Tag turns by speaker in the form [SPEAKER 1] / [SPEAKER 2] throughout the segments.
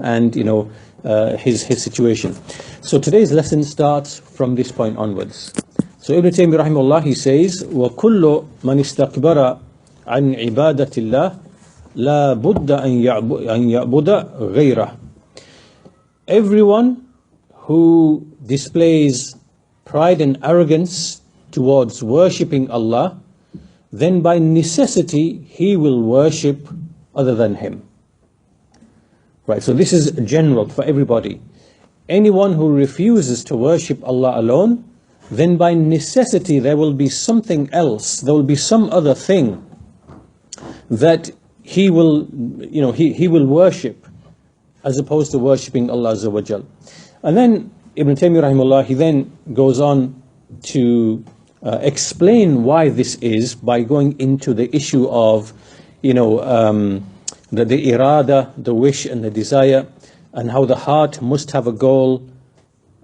[SPEAKER 1] and his situation. So today's lesson starts from this point onwards. So Ibn Taymiyyah rahimahullah, he says, وَكُلُّ مَنِ اسْتَكْبَرَ عَنْ عِبَادَةِ اللَّهِ لَا بُدَّ أَنْ يَعْبُدَ غَيْرَهُ. Everyone who displays pride and arrogance towards worshipping Allah, then by necessity he will worship other than him. Right, so this is general for everybody. Anyone who refuses to worship Allah alone, then by necessity there will be something else, there will be some other thing that he will worship as opposed to worshipping Allah Azza wa Jal. And then Ibn Taymiyyah rahimahullah, he then goes on to explain why this is by going into the issue of the irada, the wish and the desire, and how the heart must have a goal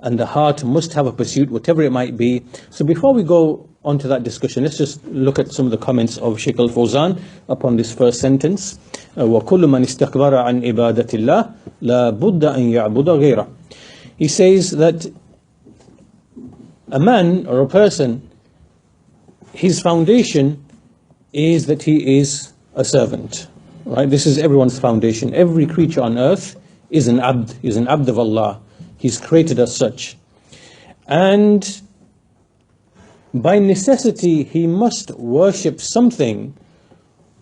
[SPEAKER 1] and the heart must have a pursuit, whatever it might be. So before we go on to that discussion, let's just look at some of the comments of Shaykh al-Fawzan upon this first sentence. وَكُلُّ مَنِ اسْتَكْبَرَ عَنْ عِبَادَةِ اللَّهِ لَا بُدَّ أَنْ يَعْبُدَ غَيْرَهُ. He says that a man or a person, his foundation is that he is a servant. Right? This is everyone's foundation. Every creature on earth is an abd of Allah. He's created as such. And by necessity, he must worship something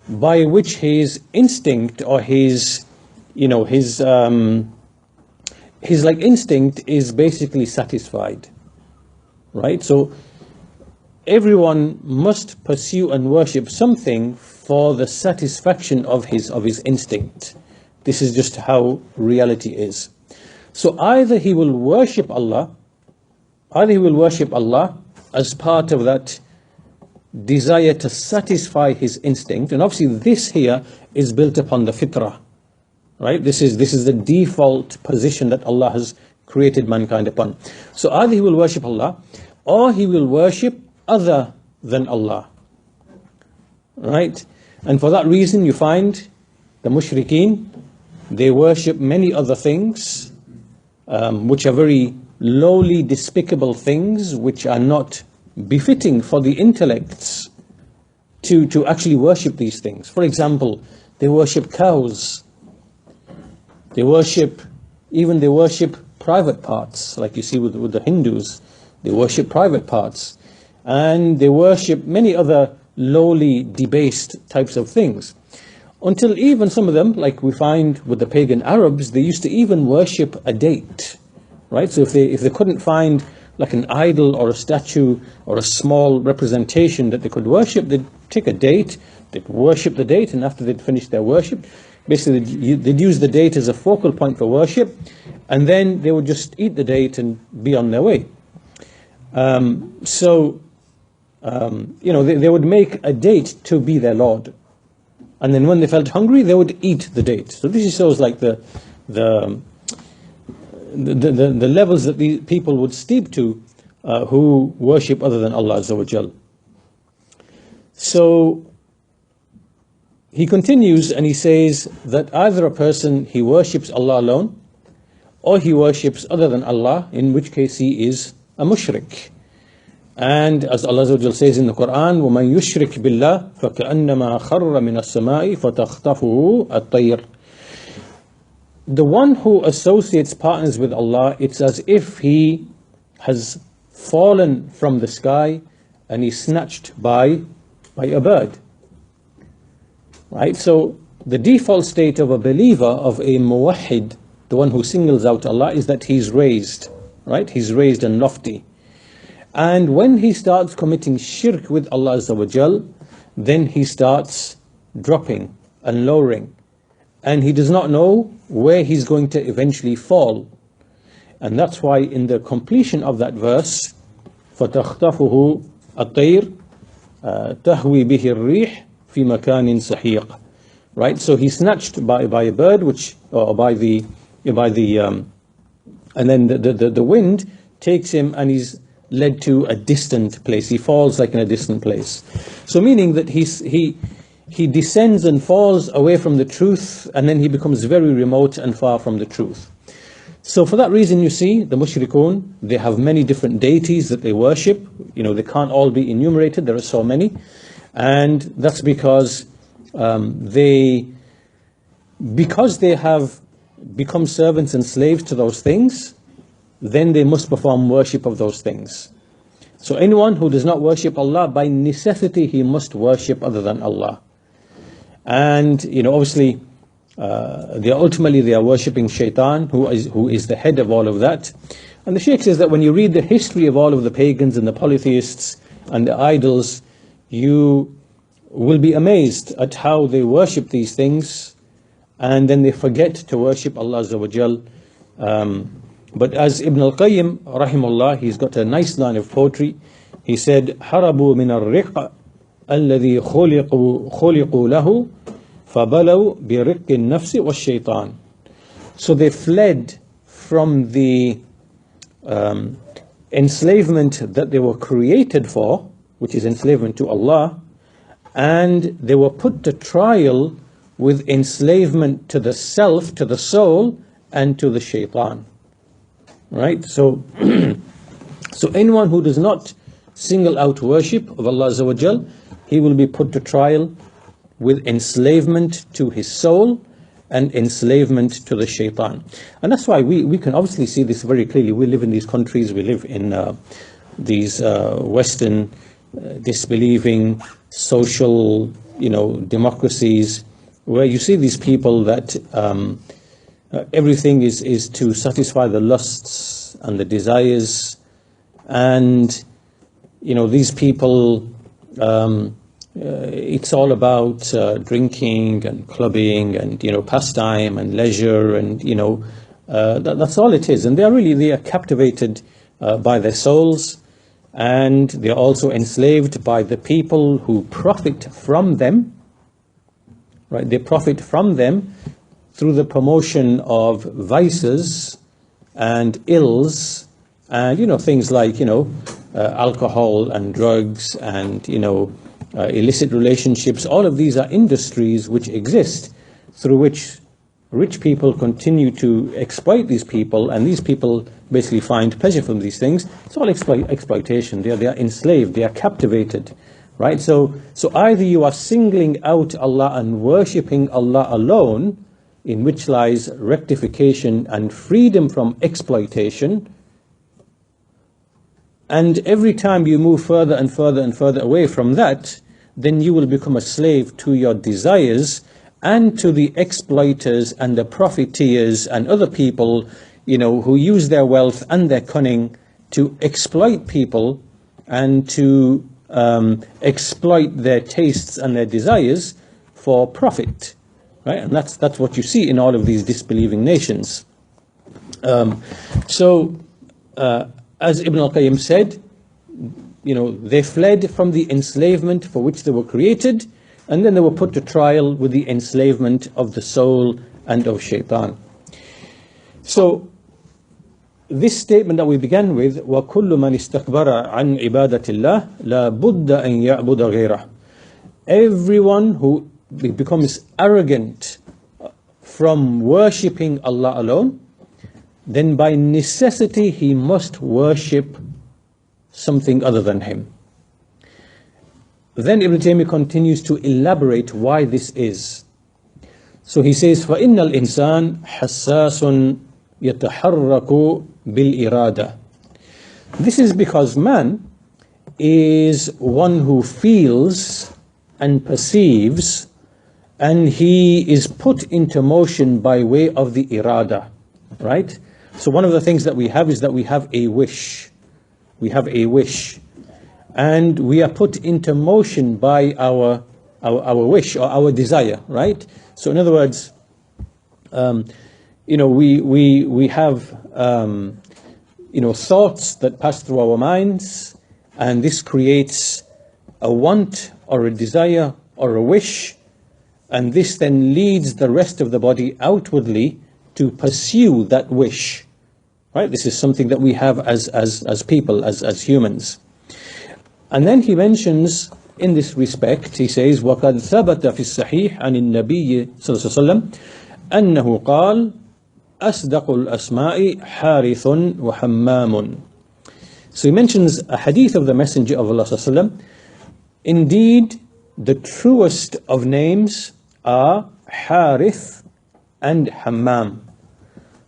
[SPEAKER 1] by which his instinct or his instinct is basically satisfied. Right? So everyone must pursue and worship something for the satisfaction of his instinct. This is just how reality is. So either he will worship Allah as part of that desire to satisfy his instinct, and obviously this here is built upon the fitrah, right? This is the default position that Allah has created mankind upon. So either he will worship Allah or he will worship other than Allah, right? And for that reason you find the mushrikeen, they worship many other things which are very lowly, despicable things, which are not befitting for the intellects to actually worship these things. For example, they worship cows, they worship private parts, like you see with the Hindus. They worship private parts, and they worship many other lowly, debased types of things. Until even some of them, like we find with the pagan Arabs, they used to even worship a date, right? So if they couldn't find like an idol or a statue or a small representation that they could worship, they'd take a date, they'd worship the date, and after they'd finished their worship, basically they'd use the date as a focal point for worship, and then they would just eat the date and be on their way. They would make a date to be their Lord. And then when they felt hungry, they would eat the date. So this shows like the levels that these people would steep to who worship other than Allah Azza wa Jal. So he continues and he says that either a person, he worships Allah alone, or he worships other than Allah, in which case he is a mushrik. And as Allah Azza wa Jal says in the Quran, وَمَنْ يُشْرِكْ بِاللَّهِ فَكَأَنَّمَا خَرَّ مِنَ السَّمَاءِ فَتَخْطَفُهُ الطَّيْرُ. The one who associates partners with Allah, it's as if he has fallen from the sky and he's snatched by a bird. Right? So the default state of a believer, of a muwahhid, the one who singles out Allah, is that he's raised, right? He's raised and lofty. And when he starts committing shirk with Allah Azza wa Jal, then he starts dropping and lowering. And he does not know where he's going to eventually fall. And that's why in the completion of that verse, فَتَخْطَفُهُ الطَّيْرُ تَهْوِي بِهِ الرِّيحِ فِي مَكَانٍ سَحِيقٍ. Right? So he's snatched by a bird, and then the wind takes him and he's led to a distant place. He falls like in a distant place. So meaning that he he descends and falls away from the truth, and then he becomes very remote and far from the truth. So for that reason, you see, the mushrikun, they have many different deities that they worship. They can't all be enumerated, there are so many. And that's because they have become servants and slaves to those things, then they must perform worship of those things. So anyone who does not worship Allah, by necessity, he must worship other than Allah. And, obviously, they are worshipping shaitan, who is the head of all of that. And the Shaykh says that when you read the history of all of the pagans and the polytheists and the idols, you will be amazed at how they worship these things, and then they forget to worship Allah Azza wa Jal. But as Ibn al-Qayyim, rahimahullah, he's got a nice line of poetry. He said, "Harabu min al-riq alladhi khuliqu lahu, فَبَلَوْا بِرِقِّ النَّفْسِ وَالشَّيْطَانِ." So they fled from the enslavement that they were created for, which is enslavement to Allah, and they were put to trial with enslavement to the self, to the soul, and to the shaitan. Right? So, so anyone who does not single out worship of Allah Azza wa Jal, he will be put to trial with enslavement to his soul and enslavement to the shaitan. And that's why we can obviously see this very clearly. We live in these countries, we live in these Western disbelieving social, democracies, where you see these people that everything is to satisfy the lusts and the desires. And, these people, it's all about drinking and clubbing and, pastime and leisure, and, that's all it is. And they are captivated by their souls, and they're also enslaved by the people who profit from them. Right? They profit from them through the promotion of vices and ills, and things like alcohol and drugs and illicit relationships. All of these are industries which exist, through which rich people continue to exploit these people, and these people basically find pleasure from these things. It's all exploitation. They are enslaved. They are captivated. Right? So either you are singling out Allah and worshipping Allah alone, in which lies rectification and freedom from exploitation. And every time you move further and further and further away from that, then you will become a slave to your desires and to the exploiters and the profiteers and other people, who use their wealth and their cunning to exploit people and to exploit their tastes and their desires for profit. Right? And that's what you see in all of these disbelieving nations. As Ibn al-Qayyim said, they fled from the enslavement for which they were created, and then they were put to trial with the enslavement of the soul and of shaitan. So this statement that we began with, وَكُلُّ مَنِ اسْتَكْبَرَ عَنْ عِبَادَةِ اللَّهِ لَا بُدَّ أَنْ يَعْبُدَ غَيْرَهُ. Everyone who becomes arrogant from worshipping Allah alone, then by necessity he must worship something other than him. Then Ibn Taymiyyah continues to elaborate why this is. So he says, فَإِنَّ الْإِنسَانَ حَسَّاسٌ يَتَحَرَّكُ بِالْإِرَادَةِ. This is because man is one who feels and perceives, and he is put into motion by way of the irada, right? So one of the things that we have is that we have a wish. We have a wish. And we are put into motion by our wish or our desire, right? So in other words, we have thoughts that pass through our minds, and this creates a want or a desire or a wish, and this then leads the rest of the body outwardly to pursue that wish. Right? This is something that we have as people, as humans. And then he mentions in this respect, he says, وَقَدْ ثَبَتَ فِي الصَّحِيحِ عَنِ النَّبِيِّ صلى الله عليه وسلم أنه قال أصدق الأسماء حارث وحمام. So he mentions a hadith of the Messenger of Allah صلى الله عليه وسلم. Indeed, the truest of names are Harith and Hammam.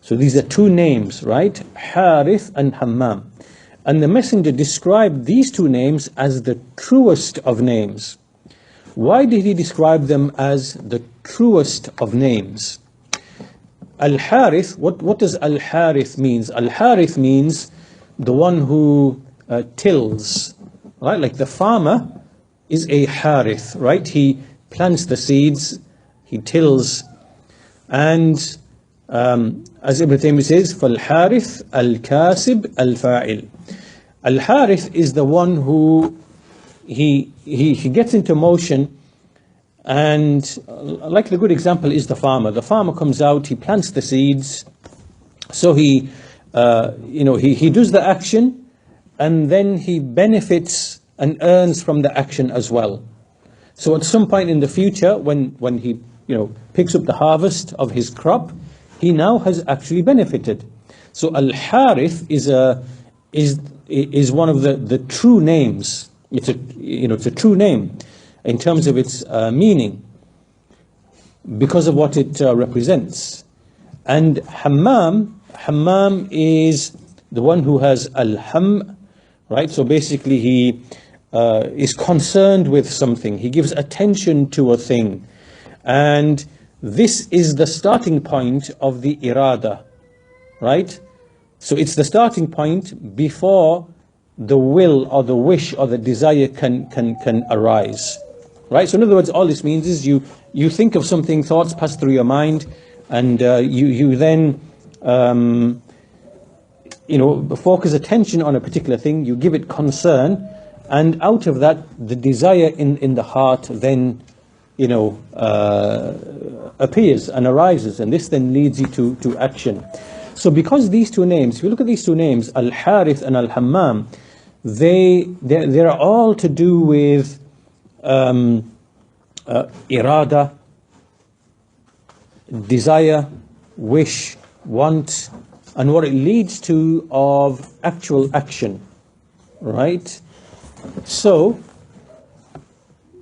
[SPEAKER 1] So these are two names, right? Harith and Hammam. And the Messenger described these two names as the truest of names. Why did he describe them as the truest of names? Al-Harith, what does Al-Harith means? Al-Harith means the one who tills, right? Like the farmer is a Harith, right? He plants the seeds, he tills, and as Ibn Taymiyyah says, فَالْحَارِث الْكَاسِبْ الْفَاعِلِ. Al-Harith is the one who he gets into motion, and like the good example is the farmer. The farmer comes out, he plants the seeds, so he does the action, and then he benefits and earns from the action as well. So at some point in the future, when he picks up the harvest of his crop, he now has actually benefited. So Al-Harith is one of the true names. It's a true name in terms of its meaning, because of what it represents. And Hammam is the one who has Al-Ham, right? So basically he is concerned with something. He gives attention to a thing. And this is the starting point of the irada, right? So it's the starting point before the will or the wish or the desire can arise, right? So in other words, all this means is you think of something, thoughts pass through your mind, and you then focus attention on a particular thing, you give it concern, and out of that, the desire in the heart then appears and arises, and this then leads you to action. So because these two names, if you look at these two names, Al-Harith and Al-Hammam, they're all to do with irada, desire, wish, want, and what it leads to of actual action, right? So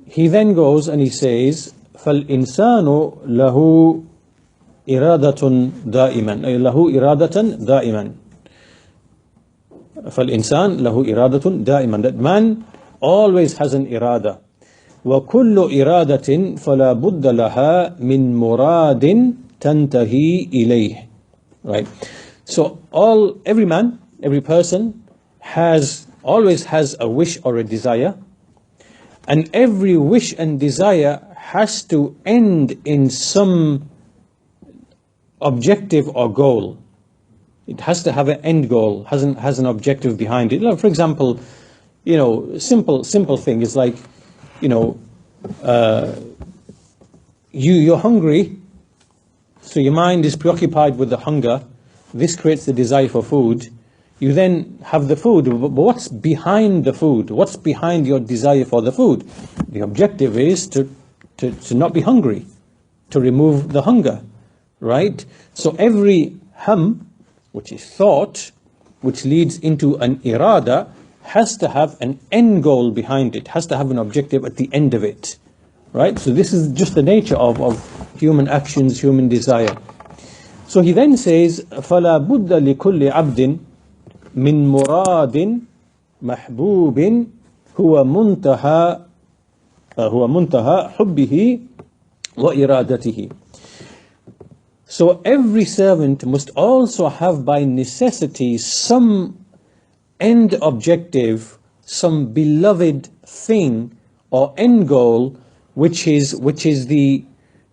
[SPEAKER 1] he then goes and he says, فَالْإِنسَانُ لَهُ إِرَادَةٌ دَائِمًا لَهُ إِرَادَةً دَائِمًا فَالْإِنسَانُ لَهُ إِرَادَةٌ دَائِمًا. That man always has an irada. وَكُلُّ إِرَادَةٍ فَلَا بُدَّ لَهَا مِن مُرَادٍ تَنْتَهِي إِلَيْهِ. Right? So every man, every person always has a wish or a desire, and every wish and desire has to end in some objective or goal. It has to have an end goal, has an objective behind it. For example, simple thing is like, you're hungry, so your mind is preoccupied with the hunger. This creates the desire for food. You then have the food, but what's behind the food? What's behind your desire for the food? The objective is to not be hungry, to remove the hunger, right? So every ham, which is thought, which leads into an irada, has to have an end goal behind it, has to have an objective at the end of it, right? So this is just the nature of human actions, human desire. So he then says, فَلَا بُدَّ لِكُلِّ عَبْدٍ مِّن مُرَادٍ مَحْبُوبٍ هُوَ مُنْتَهَى حُبِّهِ وَإِرَادَتِهِ. So every servant must also have by necessity some end objective, some beloved thing or end goal, which is the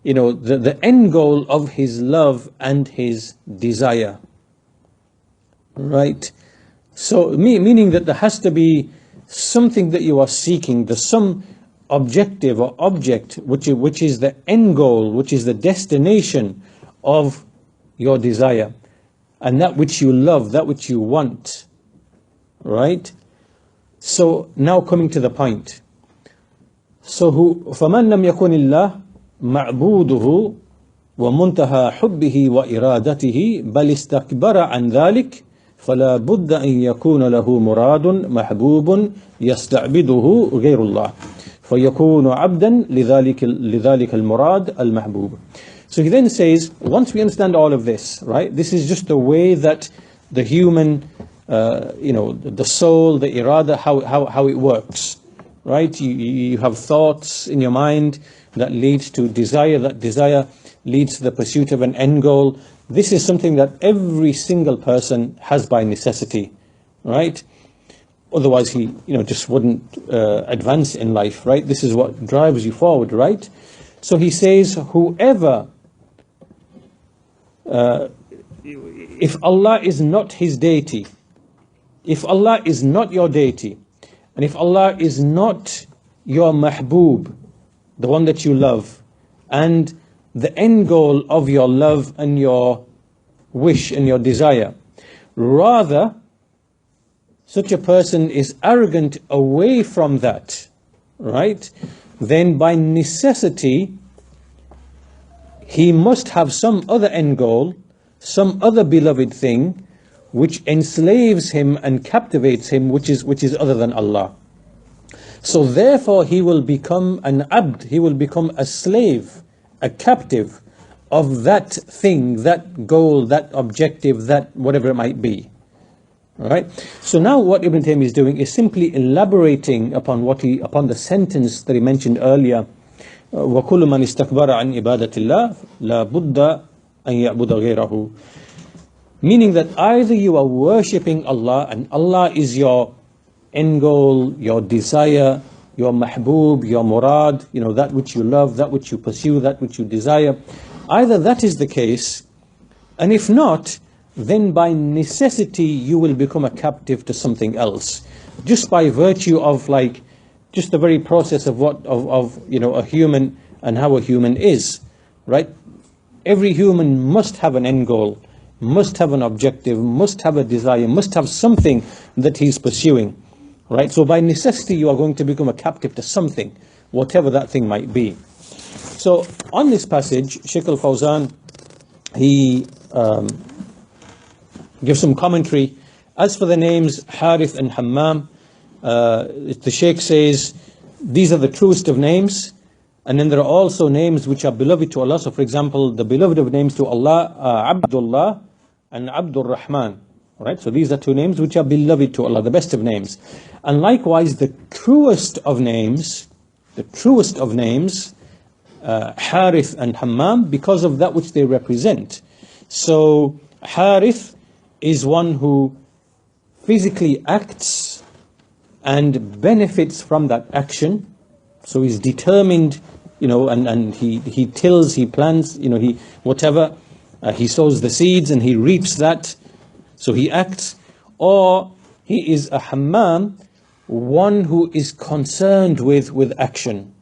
[SPEAKER 1] the end goal of his love and his desire, right? So meaning that there has to be something that you are seeking, some objective or object which is the end goal, which is the destination of your desire, and that which you love, that which you want, right? So now coming to the point, So فَمَنْ لَمْ يَكُنِ اللَّهِ مَعْبُودُهُ وَمُنْتَهَى حُبِّهِ وَإِرَادَتِهِ بَلِ اسْتَكْبَرَ عَنْ ذَلِكَ فَلَا بُدَّ أَنْ يَكُونَ لَهُ مُرَادٌ مَحْبُوبٌ يَسْتَعْبِدُهُ غَيْرُ اللَّهِ فَيَكُونُ عَبْدًا لِذَلِكَ الْمُرَادِ الْمَحْبُوبِ. So he then says, once we understand all of this, right, this is just the way that the human, the soul, the irada, how it works, right? You have thoughts in your mind that leads to desire, that desire leads to the pursuit of an end goal. This is something that every single person has by necessity, right? Otherwise he, just wouldn't advance in life, right? This is what drives you forward, right? So he says, whoever, if Allah is not his deity, if Allah is not your deity, and if Allah is not your mahbub, the one that you love, and the end goal of your love and your wish and your desire, rather such a person is arrogant away from that, right? Then by necessity he must have some other end goal, some other beloved thing which enslaves him and captivates him, which is other than Allah. So therefore he will become an abd, he will become a slave, a captive of that thing, that goal, that objective, that whatever it might be. Right? So now what Ibn Taymiyyah is doing is simply elaborating upon the sentence that he mentioned earlier. وَكُلُّ مَنِ اسْتَكْبَرَ عَنْ إِبَادَةِ اللَّهِ لَا بُدَّ أَنْ يَعْبُدَ غَيْرَهُ. Meaning that either you are worshipping Allah and Allah is your end goal, your desire, your mahbub, your murad, that which you love, that which you pursue, that which you desire. Either that is the case, and if not, then by necessity you will become a captive to something else, just by virtue of just the very process of a human and how a human is, right? Every human must have an end goal, must have an objective, must have a desire, must have something that he's pursuing, right? So by necessity you are going to become a captive to something, whatever that thing might be. So on this passage, Shaykh al-Fawzan, he gives some commentary. As for the names Harith and Hammam, the Shaykh says these are the truest of names, and then there are also names which are beloved to Allah. So for example, the beloved of names to Allah are Abdullah and Abdur Rahman, right? So these are two names which are beloved to Allah, the best of names. And likewise the truest of names, Harith and Hammam, because of that which they represent. So Harith is one who physically acts and benefits from that action. So he's determined, and he tills, he plants, he sows the seeds and he reaps that. So he acts. Or he is a Hammam, one who is concerned with action,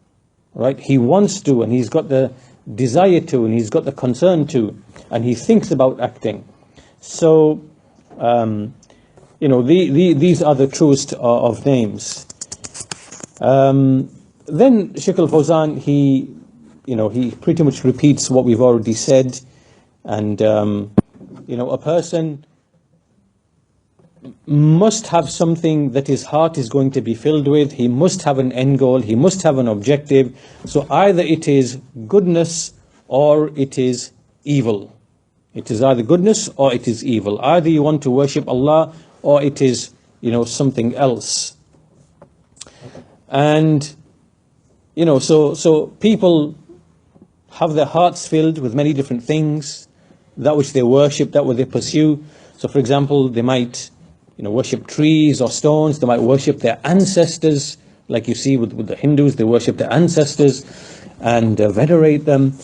[SPEAKER 1] right? He wants to, and he's got the desire to, and he's got the concern to, and he thinks about acting. So these are the truest of names. Then Shaykh al-Fawzan, he pretty much repeats what we've already said, and a person must have something that his heart is going to be filled with. He must have an end goal, he must have an objective. So either it is goodness or it is evil. It is either goodness or it is evil. Either you want to worship Allah or it is, something else. And, so people have their hearts filled with many different things, that which they worship, that which they pursue. So for example, they might, worship trees or stones. They might worship their ancestors, like you see with the Hindus. They worship their ancestors and venerate them.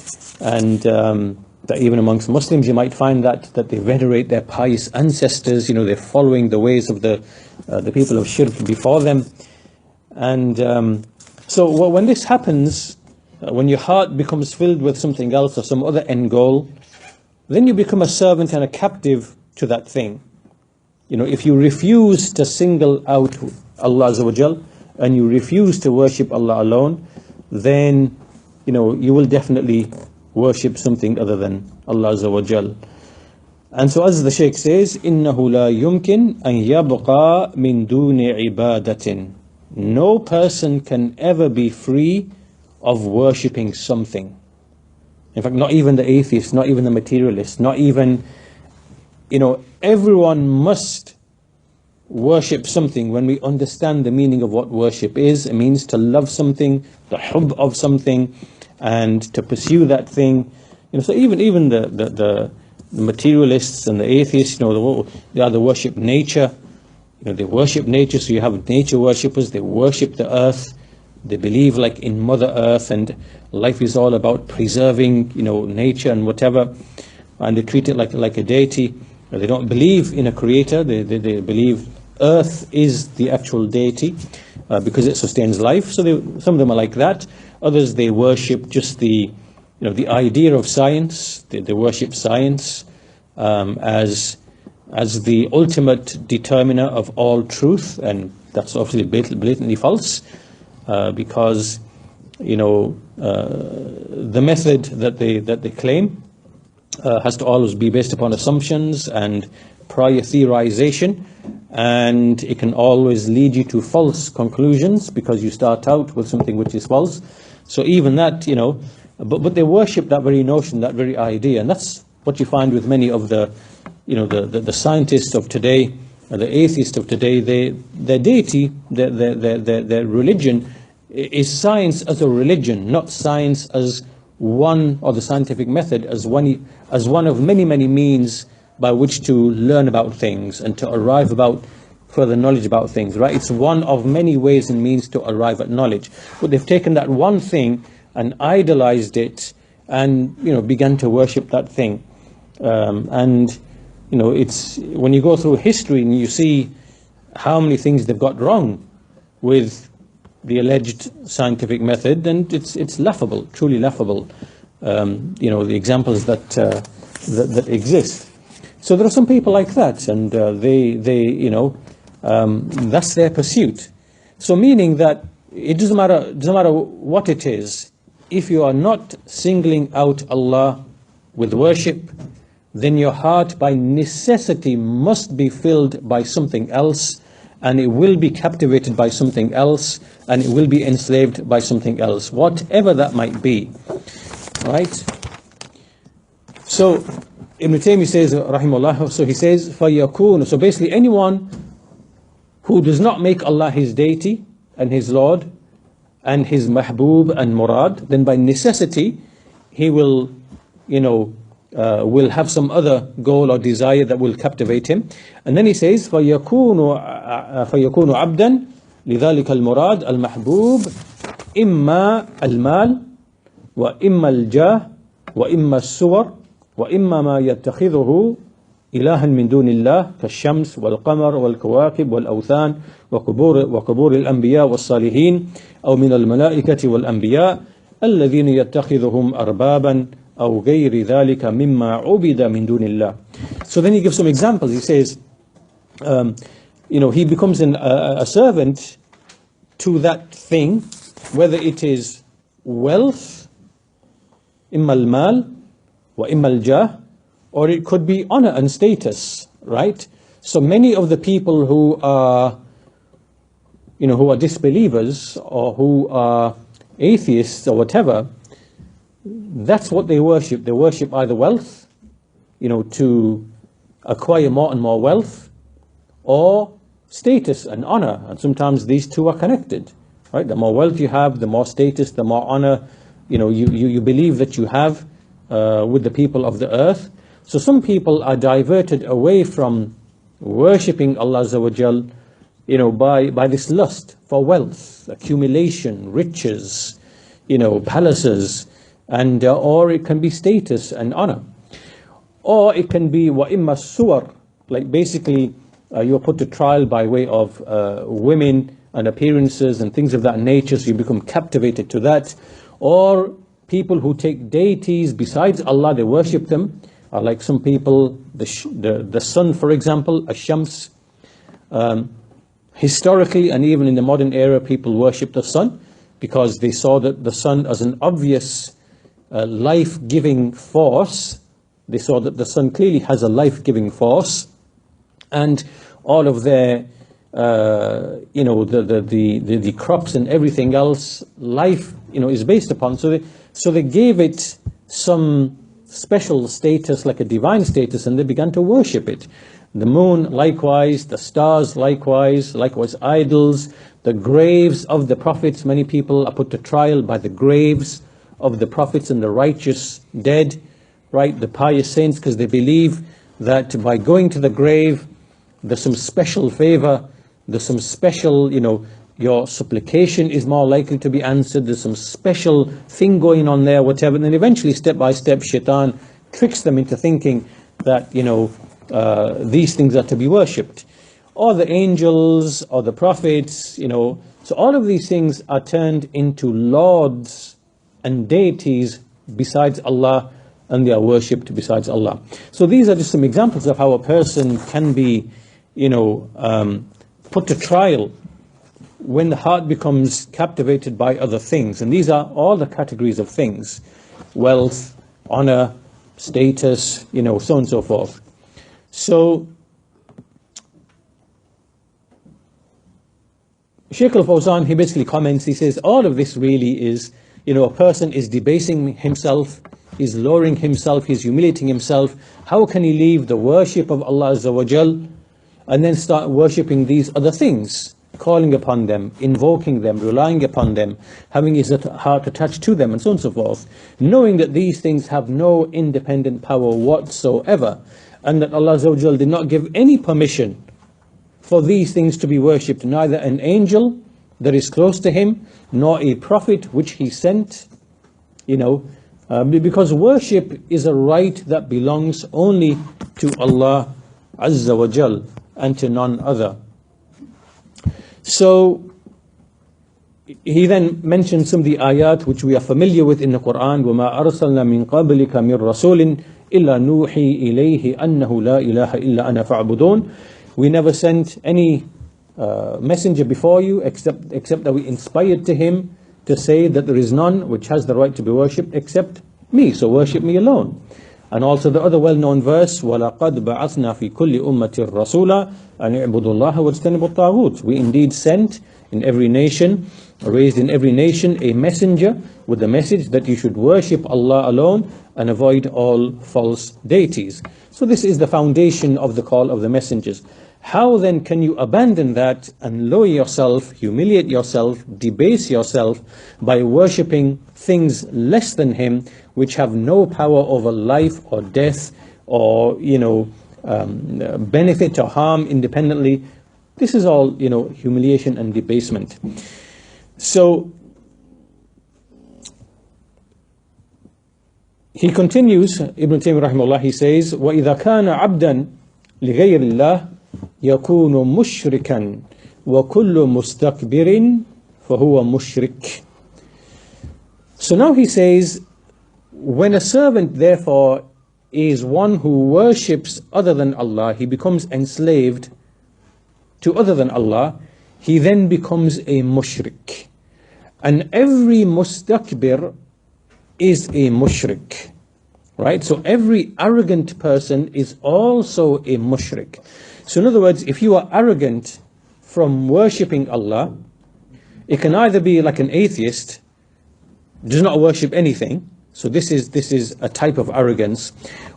[SPEAKER 1] And that even amongst Muslims you might find that they venerate their pious ancestors. They're following the ways of the people of Shirk before them. And so when this happens, when your heart becomes filled with something else or some other end goal, then you become a servant and a captive to that thing. If you refuse to single out Allah Azza wa Jal, and you refuse to worship Allah alone, then you will definitely worship something other than Allah Azza wa Jal. And so as the Shaykh says, إِنَّهُ لَا يُمْكِنْ أَنْ يَبْقَى مِنْ دُونِ عِبَادَةٍ. No person can ever be free of worshipping something. In fact, not even the atheist, not even the materialist, not even, everyone must worship something. When we understand the meaning of what worship is, it means to love something, the hubb of something, and to pursue that thing. So even the materialists and the atheists, they either worship nature. They worship nature, so you have nature worshippers. They worship the earth. They believe like in Mother Earth, and life is all about preserving, nature and whatever. And they treat it like a deity. They don't believe in a creator. They believe Earth is the actual deity because it sustains life. So some of them are like that. Others, they worship just the idea of science. They worship science as the ultimate determiner of all truth, and that's obviously blatantly false, because the method that they claim has to always be based upon assumptions and prior theorization, and it can always lead you to false conclusions because you start out with something which is false. So even that, but they worship that very notion, that very idea, and that's what you find with many of the scientists of today, the atheists of today. Their deity, their religion is science as a religion, not science as one, or the scientific method as one of many means by which to learn about things and to arrive about further knowledge about things, right? It's one of many ways and means to arrive at knowledge. But they've taken that one thing and idolized it, and began to worship that thing. It's when you go through history and you see how many things they've got wrong with the alleged scientific method, and it's laughable, truly laughable. The examples that exist. So there are some people like that, and that's their pursuit. So meaning that it doesn't matter what it is, if you are not singling out Allah with worship, then your heart by necessity must be filled by something else, and it will be captivated by something else, and it will be enslaved by something else, whatever that might be. Right? So Ibn Taymiyyah says, rahimahullah, so he says, فَيَكُونُ. So basically anyone who does not make Allah his deity and his Lord and his mahbub and murad, then by necessity he will have some other goal or desire that will captivate him. And then he says, فَيَكُونُ عَبْدًا لِذَلِكَ الْمُرَادِ الْمَحْبُوبِ إِمَّا الْمَالِ وَإِمَّا الْجَاهِ وَإِمَّا السُّوَرِ وَإِمَّا مَا يَتَّخِذُهُ إِلَهًا مِنْ دُونِ اللَّهِ كالشمس والقمر والكواكب والأوثان وقبور الأنبياء والصالحين أو من الملائكة والأنبياء الذين يتخذهم أربابا أو غير ذلك مما عبد من دون الله. So then he gives some examples. He says, he becomes a servant to that thing, whether it is wealth, إما المال وإما الجاه, or it could be honor and status, right? So many of the people who are disbelievers or who are atheists or whatever, that's what they worship. They worship either wealth, to acquire more and more wealth, or status and honor. And sometimes these two are connected, right? The more wealth you have, the more status, the more honor, you believe that you have with the people of the earth. So some people are diverted away from worshipping Allah Azza wa Jal, by this lust for wealth, accumulation, riches, palaces, and or it can be status and honor, or it can be wa'imma suwar, like basically you're put to trial by way of women and appearances and things of that nature, so you become captivated to that. Or people who take deities besides Allah, they worship them, like some people, the sun, for example, Ash-Shams. Historically and even in the modern era, people worship the sun. because they saw that the sun as an obvious life-giving force. They saw that the sun clearly has a life-giving force, and all of their, the crops and everything else, life, is based upon. So they gave it some special status, like a divine status, and they began to worship it. The moon, likewise, the stars, likewise idols, the graves of the prophets. Many people are put to trial by the graves of the prophets and the righteous dead, right? The pious saints, because they believe that by going to the grave, there's some special favor, there's some special, your supplication is more likely to be answered, there's some special thing going on there, whatever. And then eventually, step by step, shaitan tricks them into thinking that, these things are to be worshipped. Or the angels, or the prophets, So all of these things are turned into lords and deities besides Allah, and they are worshipped besides Allah. So these are just some examples of how a person can be, put to trial when the heart becomes captivated by other things. And these are all the categories of things: wealth, honor, status, so on and so forth. So Shaykh al-Fawzan, he basically comments, he says, all of this really is, a person is debasing himself, he's lowering himself, he's humiliating himself. How can he leave the worship of Allah Azza wa Jal and then start worshipping these other things, calling upon them, invoking them, relying upon them, having his heart attached to them, and so on and so forth, knowing that these things have no independent power whatsoever, and that Allah Azza wa Jal did not give any permission for these things to be worshipped, neither an angel that is close to him, nor a prophet which he sent, because worship is a right that belongs only to Allah Azza wa Jal and to none other. So he then mentioned some of the ayat which we are familiar with in the Quran. وَمَا أَرْسَلْنَا مِن قَبْلِكَ مِن رَسُولٍ إِلَّا نُوحِي إِلَيْهِ أَنَّهُ لَا إِلَهَ إِلَّا أَنَا فَاعْبُدُونَ. We never sent any messenger before you except that we inspired to him to say that there is none which has the right to be worshipped except me, so worship me alone. And also the other well-known verse, وَلَقَدْ بَعَثْنَا فِي كُلِّ أُمَّةٍ رَسُولًا أَنِ اعْبُدُوا اللَّهَ وَاجْتَنِبُوا الطَّاغُوتَ. We indeed sent in every nation, raised in every nation, a messenger with the message that you should worship Allah alone and avoid all false deities. So this is the foundation of the call of the messengers. How then can you abandon that and lower yourself, humiliate yourself, debase yourself by worshipping things less than him, which have no power over life or death or, benefit or harm independently? This is all, humiliation and debasement. So he continues, Ibn Taymiyyah rahimahullah, he says, وَإِذَا كَانَ عَبْدًا لِغَيْرِ اللَّهِ يَكُونُ مُشْرِكًا وَكُلُّ مُسْتَكْبِرٍ فَهُوَ مُشْرِكٌ. So now he says, when a servant therefore is one who worships other than Allah, he becomes enslaved to other than Allah, he then becomes a mushrik. And every mustakbir is a mushrik, right? So every arrogant person is also a mushrik. So in other words, if you are arrogant from worshipping Allah, it can either be like an atheist, does not worship anything, so this is a type of arrogance,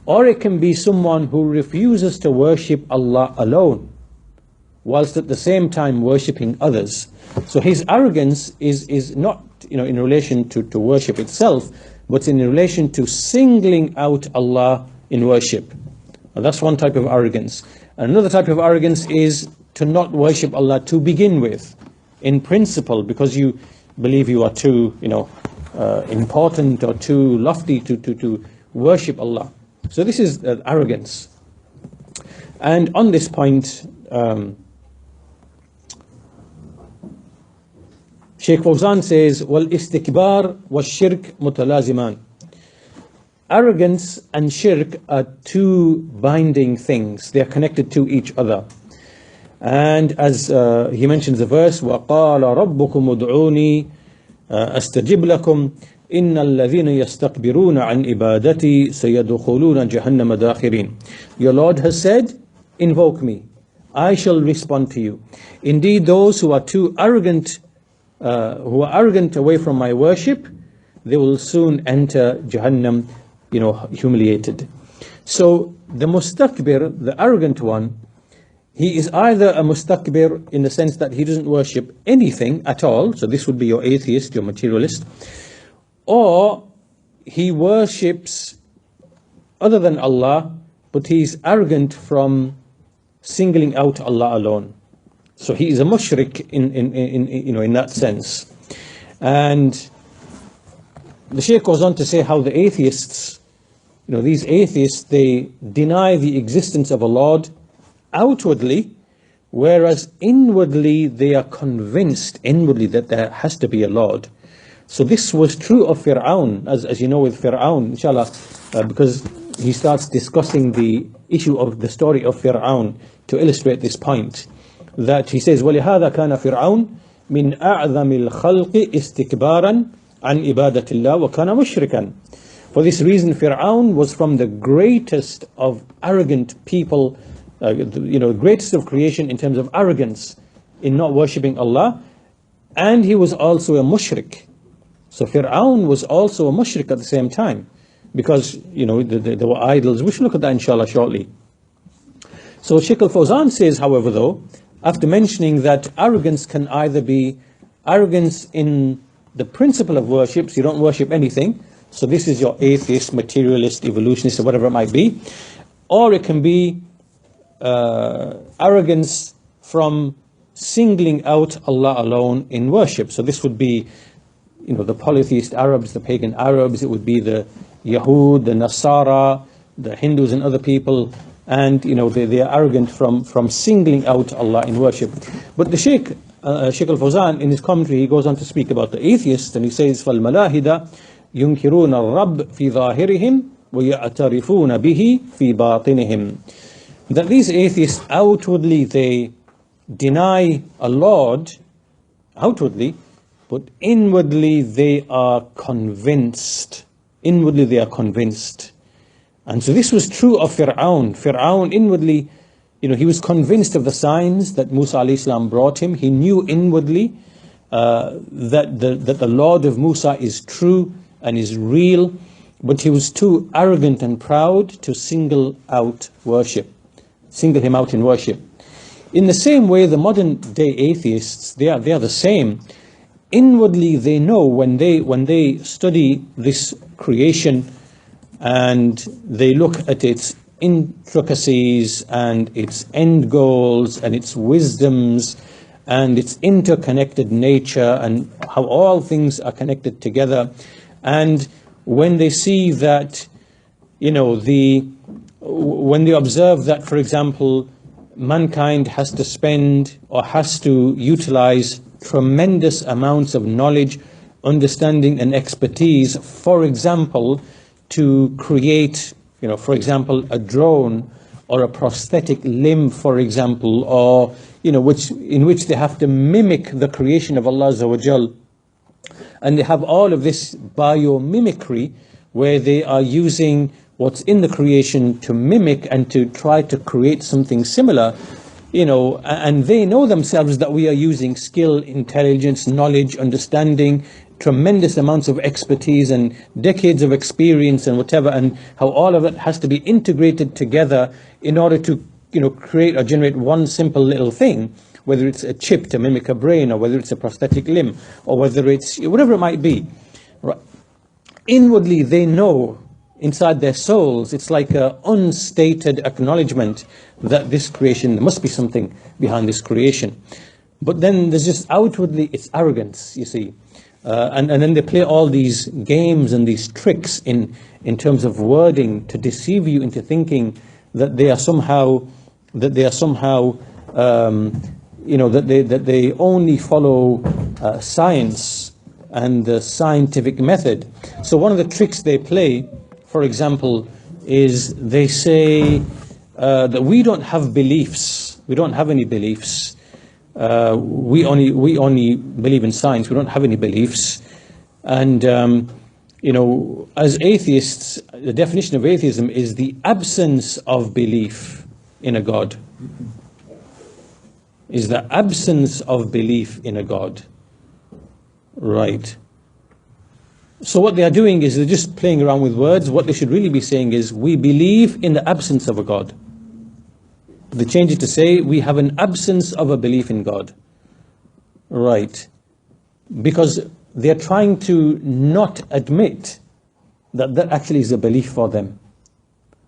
[SPEAKER 1] or it can be someone who refuses to worship Allah alone, whilst at the same time worshipping others. So his arrogance is not in relation to worship itself, but in relation to singling out Allah in worship. Now that's one type of arrogance. Another type of arrogance is to not worship Allah to begin with, in principle, because you believe you are too important or too lofty to worship Allah. So this is arrogance. And on this point, Shaykh Fawzan says, وَالْإِسْتِكْبَارُ وَالشِّرْكُ مُتَلَازِمَانِ. Arrogance and shirk are two binding things. They are connected to each other. And as he mentions the verse, وَقَالَ رَبُّكُمُ ادْعُونِي أستجب لكم إن الذين يستكبرون عن إبادتي سيدخلون جهنم داخرين. Your Lord has said, invoke me, I shall respond to you. Indeed, those who are too arrogant, away from my worship, they will soon enter Jahannam, humiliated. So the mustakbir, the arrogant one, he is either a mustakbir in the sense that he doesn't worship anything at all, so this would be your atheist, your materialist, or he worships other than Allah, but he's arrogant from singling out Allah alone. So he is a mushrik in that sense. And the Shaykh goes on to say how the atheists, these atheists, they deny the existence of a Lord outwardly, whereas inwardly they are convinced that there has to be a Lord. So this was true of Fir'aun, as you know with Fir'aun, inshallah, because he starts discussing the issue of the story of Fir'aun to illustrate this point, that he says, وَلِهَذَا كَانَ فِرْعَوْنَ مِنْ أَعْظَمِ الْخَلْقِ إِسْتِكْبَارًا عَنْ إِبَادَةِ اللَّهِ وَكَانَ مُشْرِكًا. For this reason, Fir'aun was from the greatest of arrogant people, greatest of creation in terms of arrogance in not worshipping Allah, and he was also a mushrik. So Fir'aun was also a mushrik at the same time, because there were idols. We should look at that inshallah shortly. So Shaykh al-Fawzan says, however, though, after mentioning that arrogance can either be arrogance in the principle of worship, so you don't worship anything, so this is your atheist, materialist, evolutionist, or whatever it might be, or it can be arrogance from singling out Allah alone in worship. So this would be, the polytheist Arabs, the pagan Arabs, it would be the Yahud, the Nasara, the Hindus and other people, and they are arrogant from singling out Allah in worship. But the Shaykh al-Fawzan, in his commentary, he goes on to speak about the atheists, and he says, فَالْمَلَاهِدَ يُنْكِرُونَ الرَّبَّ فِي ظَاهِرِهِمْ وَيَعْتَرِفُونَ بِهِ فِي بَاطِنِهِمْ. That these atheists outwardly they deny a Lord, outwardly, but inwardly they are convinced. Inwardly they are convinced. And so this was true of Fir'aun. Fir'aun inwardly, he was convinced of the signs that Musa alayhi salam brought him. He knew inwardly that the Lord of Musa is true and is real, but he was too arrogant and proud to single him out in worship. In the same way, the modern day atheists, they are the same. Inwardly they know, when they study this creation and they look at its intricacies and its end goals and its wisdoms and its interconnected nature and how all things are connected together, and when they see that, when they observe that, for example, mankind has to spend or has to utilize tremendous amounts of knowledge, understanding and expertise, for example, to create, for example, a drone or a prosthetic limb, for example, or, in which they have to mimic the creation of Allah Azza wa Jal. And they have all of this biomimicry where they are using what's in the creation to mimic and to try to create something similar, and they know themselves that we are using skill, intelligence, knowledge, understanding, tremendous amounts of expertise and decades of experience and whatever, and how all of it has to be integrated together in order to, create or generate one simple little thing, whether it's a chip to mimic a brain, or whether it's a prosthetic limb, or whether it's whatever it might be. Right. Inwardly, they know, inside their souls, it's like an unstated acknowledgement that this creation, there must be something behind this creation. But then there's just outwardly, it's arrogance, you see. And then they play all these games and these tricks in terms of wording to deceive you into thinking that they are somehow, that they only follow science and the scientific method. So one of the tricks they play, for example, is they say that we don't have beliefs. We don't have any beliefs. We only believe in science. We don't have any beliefs. And, as atheists, the definition of atheism is the absence of belief in a God. Is the absence of belief in a God. Right. So what they are doing is they're just playing around with words. What they should really be saying is, we believe in the absence of a God. They change it to say, we have an absence of a belief in God. Right. Because they're trying to not admit that that actually is a belief for them.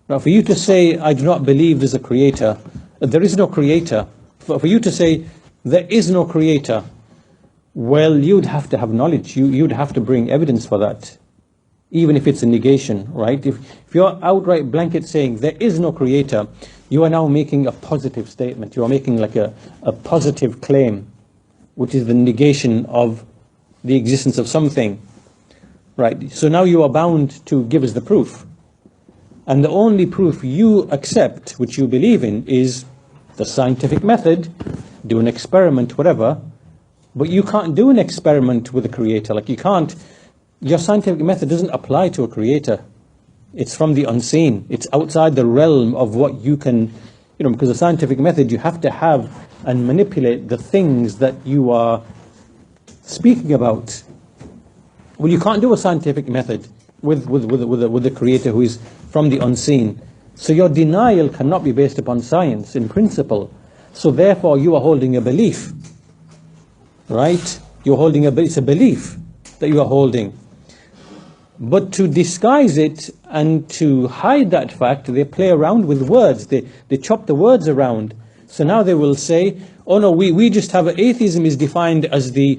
[SPEAKER 1] Now, for you to say, I do not believe there's a creator, there is no creator. For you to say, there is no creator, well, you'd have to have knowledge. You'd have to bring evidence for that, even if it's a negation, right? If you're outright blanket saying, there is no creator, you are now making a positive statement. You are making like a positive claim, which is the negation of the existence of something, right? So now you are bound to give us the proof. And the only proof you accept, which you believe in, is the scientific method, do an experiment, whatever. But you can't do an experiment with a creator. Like, you can't, your scientific method doesn't apply to a creator. It's from the unseen. It's outside the realm of what you can, because the scientific method, you have to have and manipulate the things that you are speaking about. Well, you can't do a scientific method with a creator who is from the unseen. So your denial cannot be based upon science in principle. So therefore you are holding a belief, right? You're holding it's a belief that you are holding. But to disguise it and to hide that fact, they play around with words. They chop the words around. So now they will say, oh no, we just have atheism is defined as the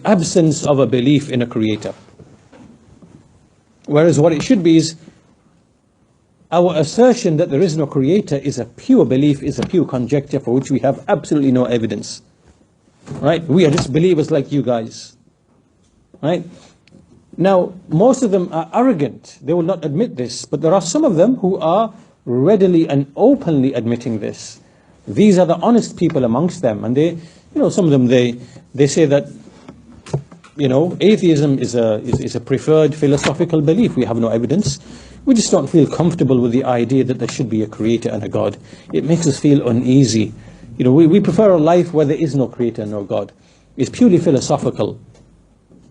[SPEAKER 1] absence of a belief in a creator. Whereas what it should be is, our assertion that there is no creator is a pure belief, is a pure conjecture for which we have absolutely no evidence. Right? We are just believers like you guys. Right? Now, most of them are arrogant. They will not admit this. But there are some of them who are readily and openly admitting this. These are the honest people amongst them. And they, some of them, they say that, atheism is a preferred philosophical belief. We have no evidence. We just don't feel comfortable with the idea that there should be a creator and a God. It makes us feel uneasy. We prefer a life where there is no creator and no God. It's purely philosophical.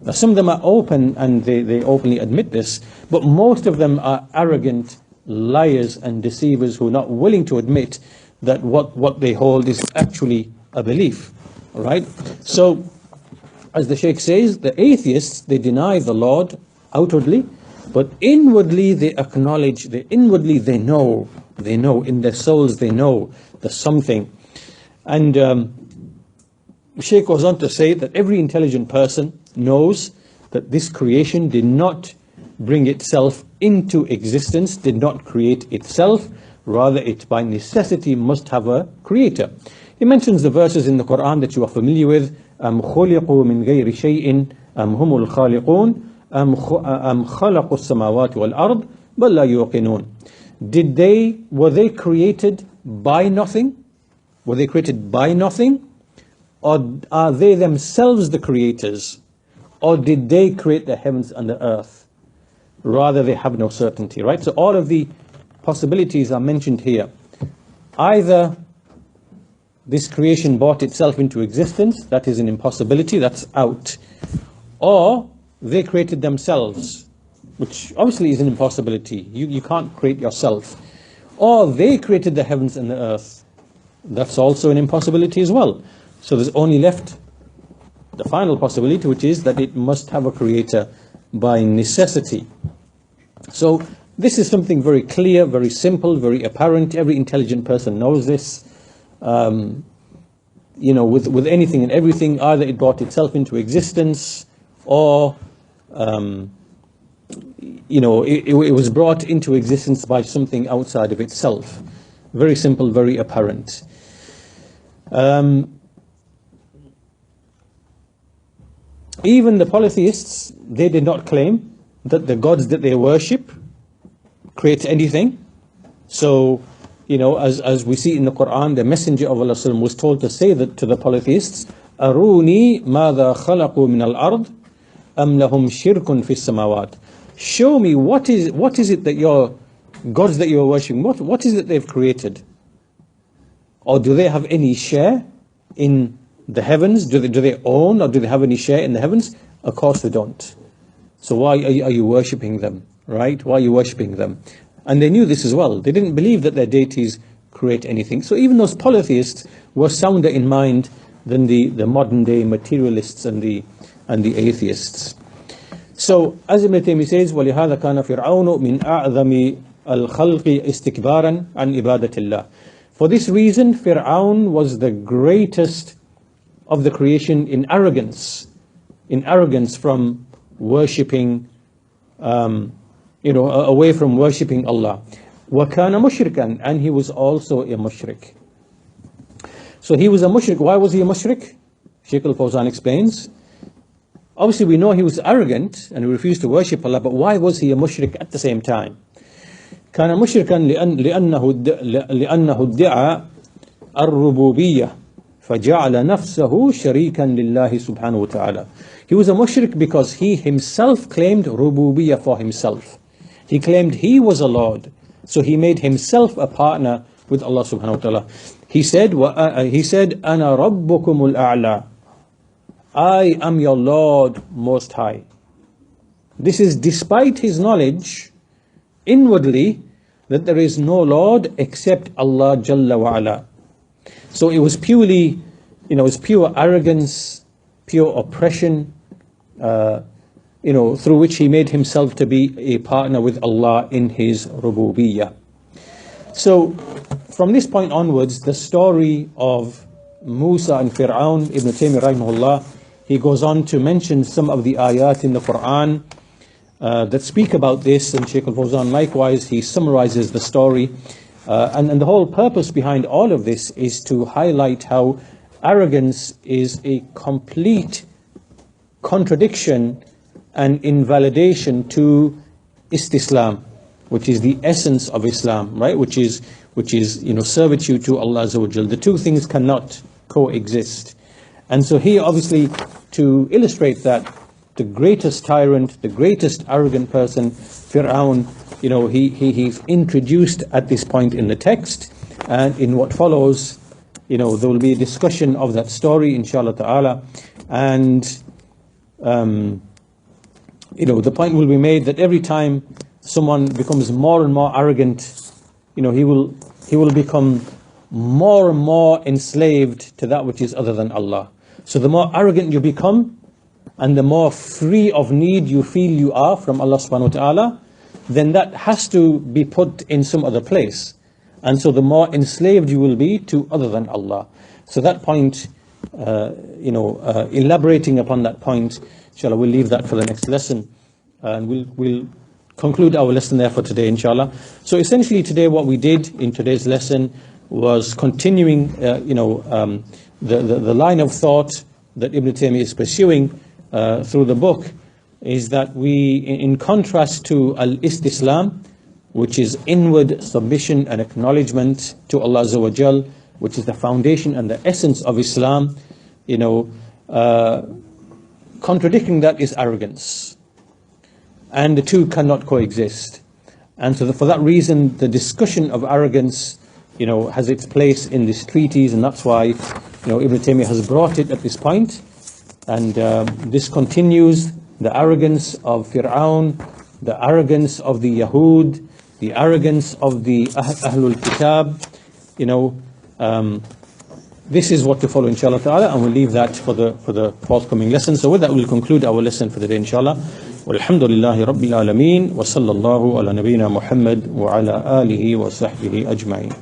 [SPEAKER 1] Now, some of them are open and they openly admit this, but most of them are arrogant liars and deceivers who are not willing to admit that what they hold is actually a belief. All right? So, as the Shaykh says, the atheists, they deny the Lord outwardly, but inwardly they acknowledge, inwardly they know, in their souls they know there's something. And Shaykh goes on to say that every intelligent person knows that this creation did not bring itself into existence, did not create itself, rather it by necessity must have a creator. He mentions the verses in the Quran that you are familiar with, أَمْ خُلِقُوا مِنْ غَيْرِ شَيْءٍ أَمْ هُمُ الْخَالِقُونَ أَمْ خَلَقُوا السَّمَاوَاتِ وَالْأَرْضِ بَلْ لَا يُوقِنُونَ. Were they created by nothing? Were they created by nothing? Or are they themselves the creators? Or did they create the heavens and the earth? Rather, they have no certainty, right? So all of the possibilities are mentioned here. Either this creation brought itself into existence, that is an impossibility, that's out. Or they created themselves, which obviously is an impossibility. You can't create yourself. Or they created the heavens and the earth. That's also an impossibility as well. So there's only left the final possibility, which is that it must have a creator by necessity. So this is something very clear, very simple, very apparent. Every intelligent person knows this. With anything and everything, either it brought itself into existence, or it was brought into existence by something outside of itself. Very simple, very apparent. Even the polytheists, they did not claim that the gods that they worship create anything. So, as we see in the Quran, the Messenger of Allah was told to say that to the polytheists, Aruni ماذا خلقوا من الأرض أَمْ لَهُمْ شِرْكٌ فِي السَّمَاوَاتِ. Show me what is it that your gods that you are worshipping, what is it they've created? Or do they have any share in the heavens? Do they own, or do they have any share in the heavens? Of course they don't. So why are you worshipping them, right? Why are you worshipping them? And they knew this as well. They didn't believe that their deities create anything. So even those polytheists were sounder in mind than the modern day materialists and the atheists. So as Ibn Taymiyyah says, وَلِهَذَا كَانَ فِرْعَوْنُ مِنْ أَعْظَمِ الْخَلْقِ إِسْتِكْبَارًا عَنْ إِبَادَةِ اللَّهِ. For this reason, Fir'aun was the greatest of the creation in arrogance from worshipping, away from worshipping Allah. وَكَانَ مُشْرِكًا, and he was also a mushrik. So he was a mushrik. Why was he a mushrik? Shaykh al-Fawzan explains. Obviously we know he was arrogant and he refused to worship Allah, but why was he a mushrik at the same time? كان مشركا لأنه ادعى الربوبية فجعل نفسه شريكا لله سبحانه وتعالى. He was a mushrik because he himself claimed rububiyyah for himself. He claimed he was a Lord, so he made himself a partner with Allah subhanahu wa ta'ala. He said, أَنَا رَبُّكُمُ الْأَعْلَى. I am your Lord Most High. This is despite his knowledge inwardly that there is no Lord except Allah Jalla wa Ala. So it was purely, it was pure arrogance, pure oppression, through which he made himself to be a partner with Allah in his rububiyyah. So from this point onwards, the story of Musa and Fir'aun, Ibn Taymiyyah rahimahullah, he goes on to mention some of the ayat in the Quran that speak about this, and Shaykh al-Fawzan likewise, he summarizes the story. And the whole purpose behind all of this is to highlight how arrogance is a complete contradiction and invalidation to istislam, which is the essence of Islam, right? Which is servitude to Allah Azza wa Jal. The two things cannot coexist. And so here, obviously, to illustrate that, the greatest tyrant, the greatest arrogant person, Fir'aun, he's introduced at this point in the text, and in what follows, there will be a discussion of that story, inshallah ta'ala, and the point will be made that every time someone becomes more and more arrogant, he will become more and more enslaved to that which is other than Allah. So the more arrogant you become, and the more free of need you feel you are from Allah subhanahu wa ta'ala, then that has to be put in some other place. And so the more enslaved you will be to other than Allah. So that point, elaborating upon that point, inshallah, we'll leave that for the next lesson. And we'll conclude our lesson there for today, inshallah. So essentially today what we did in today's lesson was continuing, the line of thought that Ibn Taymiyyah is pursuing through the book, is that we, in contrast to al-istislam, which is inward submission and acknowledgement to Allah Azza wa Jal, which is the foundation and the essence of Islam, contradicting that is arrogance. And the two cannot coexist. And so for that reason, the discussion of arrogance, has its place in this treatise, and that's why, Ibn Taymiyyah has brought it at this point. And this continues the arrogance of Fir'aun, the arrogance of the Yahud, the arrogance of the Ahlul Kitab. This is what to follow, inshallah ta'ala, and we'll leave that for the forthcoming lesson. So with that, we'll conclude our lesson for the day, inshallah. Walhamdulillahi Rabbil Alameen, wa sallallahu ala nabiyyina Muhammad wa ala alihi wa sahbihi ajma'in.